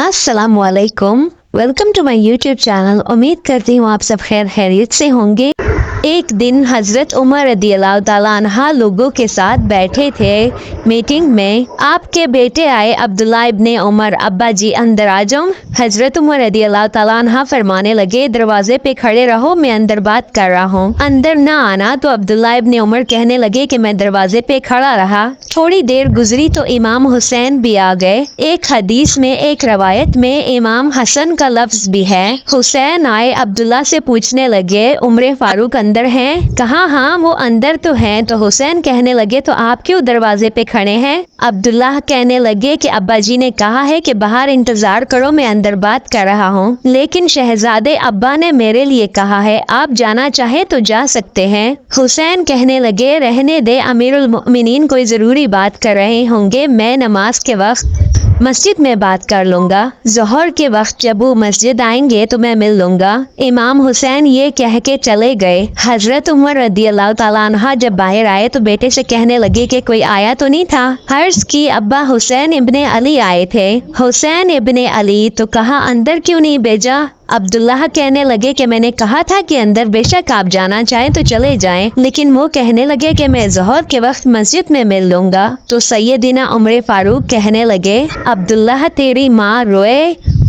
अस्सलामुअलैकुम, welcome to my YouTube channel. उम्मीद करती हूँ आप सब खैर खैरियत से होंगे। एक दिन हजरत उमर रदियल्लाहु ताला अन्हा लोगों के साथ बैठे थे मीटिंग में। आपके बेटे आए अब्दुल्ला इब्ने उमर, अब्बा जी अंदर आ जाऊं। हजरत उमर रदियल्लाहु ताला अन्हा फरमाने लगे, दरवाजे पे खड़े रहो, मैं अंदर बात कर रहा हूँ। अंदर ना आना तो अब्दुल्ला इब्ने उमर कहने लगे कि मैं दरवाजे पे खड़ा रहा। थोड़ी देर गुजरी तो इमाम हुसैन भी आ गए। एक हदीस में, एक रवायत में इमाम हसन का लफ्ज भी है। हुसैन आए, अब्दुल्ला से पूछने लगे, उमर फारूक अंदर हैं? कहा हाँ वो अंदर तो हैं। तो हुसैन कहने लगे, तो आप क्यों दरवाजे पे खड़े हैं? अब्दुल्ला कहने लगे कि अब्बा जी ने कहा है कि बाहर इंतजार करो, मैं अंदर बात कर रहा हूँ। लेकिन शहजादे अब्बा ने मेरे लिए कहा है, आप जाना चाहे तो जा सकते हैं। हुसैन कहने लगे, रहने दे, अमीरुल मोमिनीन कोई जरूरी बात कर रहे होंगे, मैं नमाज के वक्त मस्जिद में बात कर लूंगा। जोहर के वक्त जब वो मस्जिद आएंगे तो मैं मिल लूंगा। इमाम हुसैन ये कह के चले गए। हजरत उमर रदियल्लाहु ताला अन्हा जब बाहर आए तो बेटे से कहने लगे कि कोई आया तो नहीं था। हर्ष की अब्बा हुसैन इब्ने अली आए थे। हुसैन इब्ने अली तो कहा, अंदर क्यों नहीं भेजा? अब्दुल्लाह कहने लगे कि मैंने कहा था कि अंदर बेशक आप जाना चाहें तो चले जाएं, लेकिन वो कहने लगे कि मैं ज़ोहर के वक्त मस्जिद में मिल लूंगा। तो सैयदना उमर फारूक कहने लगे, अब्दुल्लाह तेरी माँ रोए,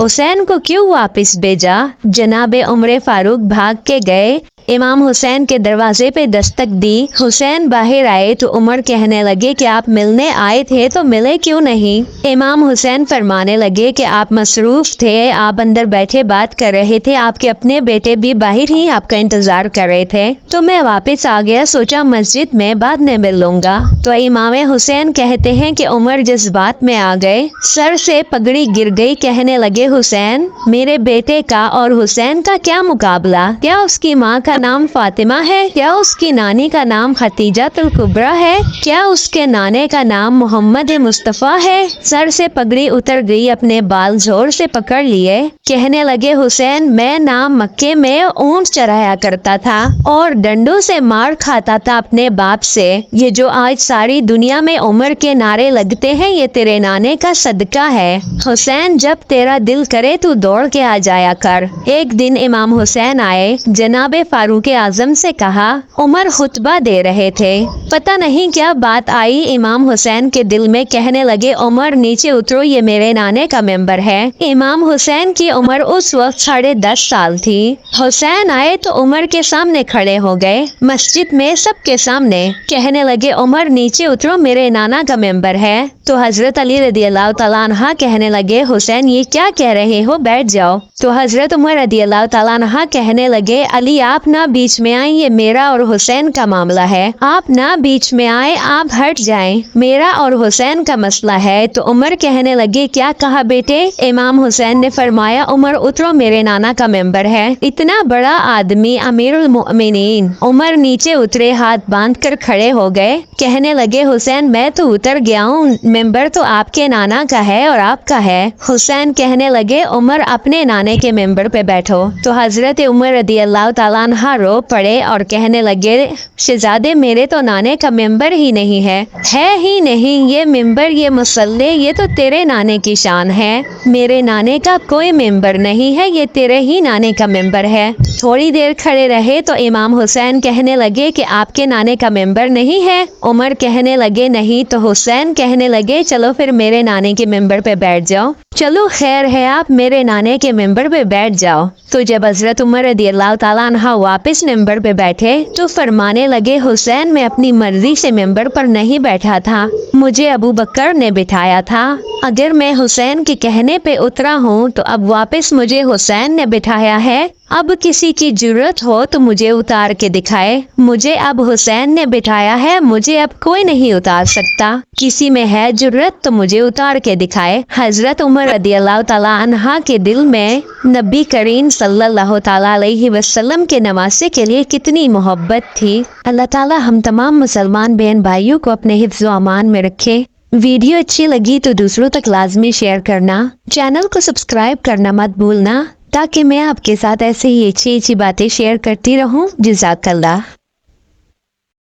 हुसैन को क्यों वापस भेजा? जनाबे उमर फारूक भाग के गए, इमाम हुसैन के दरवाजे पे दस्तक दी। हुसैन बाहर आए तो उमर कहने लगे कि आप मिलने आए थे तो मिले क्यों नहीं? इमाम हुसैन फरमाने लगे कि आप मसरूफ थे, आप अंदर बैठे बात कर रहे थे, आपके अपने बेटे भी बाहर ही आपका इंतजार कर रहे थे, तो मैं वापस आ गया, सोचा मस्जिद में बाद में मिल लूंगा। तो इमाम हुसैन कहते हैं कि उमर जज्बात में आ गए, सर से पगड़ी गिर गई। कहने लगे, हुसैन, मेरे बेटे का और हुसैन का क्या मुकाबला? क्या उसकी माँ का नाम फातिमा है? क्या उसकी नानी का नाम खतीजा तुल कुबरा है? क्या उसके नाने का नाम मोहम्मद मुस्तफ़ा है? सर से पगड़ी उतर गई, अपने बाल जोर से पकड़ लिए। कहने लगे, हुसैन, मैं नाम मक्के में ऊंट चराया करता था और डंडों से मार खाता था अपने बाप से। ये जो आज सारी दुनिया में उमर के नारे लगते हैं, ये तेरे नाने का सदका है। हुसैन, जब तेरा दिल करे तू दौड़ के आ जाया कर। एक दिन इमाम हुसैन आए, जनाबे फारूक आजम से कहा, उमर खुतबा दे रहे थे, पता नहीं क्या बात आई इमाम हुसैन के दिल में। कहने लगे, उमर नीचे उतरो, ये मेरे नाने का मेंबर है। इमाम हुसैन की उम्र उस वक्त 10.5 साल थी। हुसैन आए तो उमर के सामने खड़े हो गए, मस्जिद में सबके सामने। कहने लगे, उमर नीचे उतरो, मेरे नाना का मेंबर है। तो हजरत अली रदियल्लाहु ताला अन्हा कहने लगे, हुसैन ये क्या कह रहे हो, बैठ जाओ। तो हजरत उमर रदियल्लाहु ताला अन्हा कहने लगे, अली आप ना बीच में आए, ये मेरा और हुसैन का मामला है, आप ना बीच में आए, आप हट जाएं, मेरा और हुसैन का मसला है। तो उमर कहने लगे, क्या कहा बेटे? इमाम हुसैन ने फरमाया, उमर उतरो, मेरे नाना का मेंबर है। इतना बड़ा आदमी, अमीरुल मोमिनीन। उमर नीचे उतरे, हाथ बांध कर खड़े हो गए। कहने लगे, हुसैन मैं तो उतर गया हूँ, मेंबर तो आपके नाना का है और आपका है। हुसैन कहने लगे, उमर अपने नाने के मेंबर पे बैठो। तो हजरत उमर रदियल्लाहु ताला अन्हा रो पड़े और कहने लगे, शहजादे मेरे तो नाने का मेंबर ही नहीं है ही नहीं, ये मेंबर, ये मुसल्ले, ये तो तेरे नाने की शान है। मेरे नाने का कोई मेंबर नहीं है, ये तेरे ही नाने का मेंबर है। थोड़ी देर खड़े रहे तो इमाम हुसैन कहने लगे कि आपके नाने का मेंबर नहीं है? उमर कहने लगे नहीं। तो हुसैन कहने लगे, चलो फिर मेरे नाने के मेंबर पे बैठ जाओ। चलो खैर है, आप मेरे नाने के मेंबर पे बैठ जाओ। तो जब हजरत उमर रदियल्लाहु ताला अन्हा वापस मेंबर पे बैठे तो फरमाने लगे, हुसैन मैं अपनी मर्जी से मेंबर पर नहीं बैठा था, मुझे अबू बकर ने बिठाया था। अगर मैं हुसैन के कहने पे उतरा हूँ तो अब वापस मुझे हुसैन ने बिठाया है। अब किसी की जरूरत हो तो मुझे उतार के दिखाए, मुझे अब हुसैन ने बिठाया है, मुझे अब कोई नहीं उतार सकता। किसी में है जरूरत तो मुझे उतार के दिखाए। हजरत उमर रदियल्लाहु ताला अन्हा के दिल में नबी करीम सल्लल्लाहु ताला अलैहि वसल्लम के नवासे के लिए कितनी मोहब्बत थी। अल्लाह ताला हम तमाम मुसलमान बहन भाइयों को अपने हिफ्ज़ व अमान में रखे। वीडियो अच्छी लगी तो दूसरों तक लाजमी शेयर करना, चैनल को सब्सक्राइब करना मत भूलना, ताकि मैं आपके साथ ऐसे ही अच्छी अच्छी बातें शेयर करती रहूं। जज़ाकल्लाह।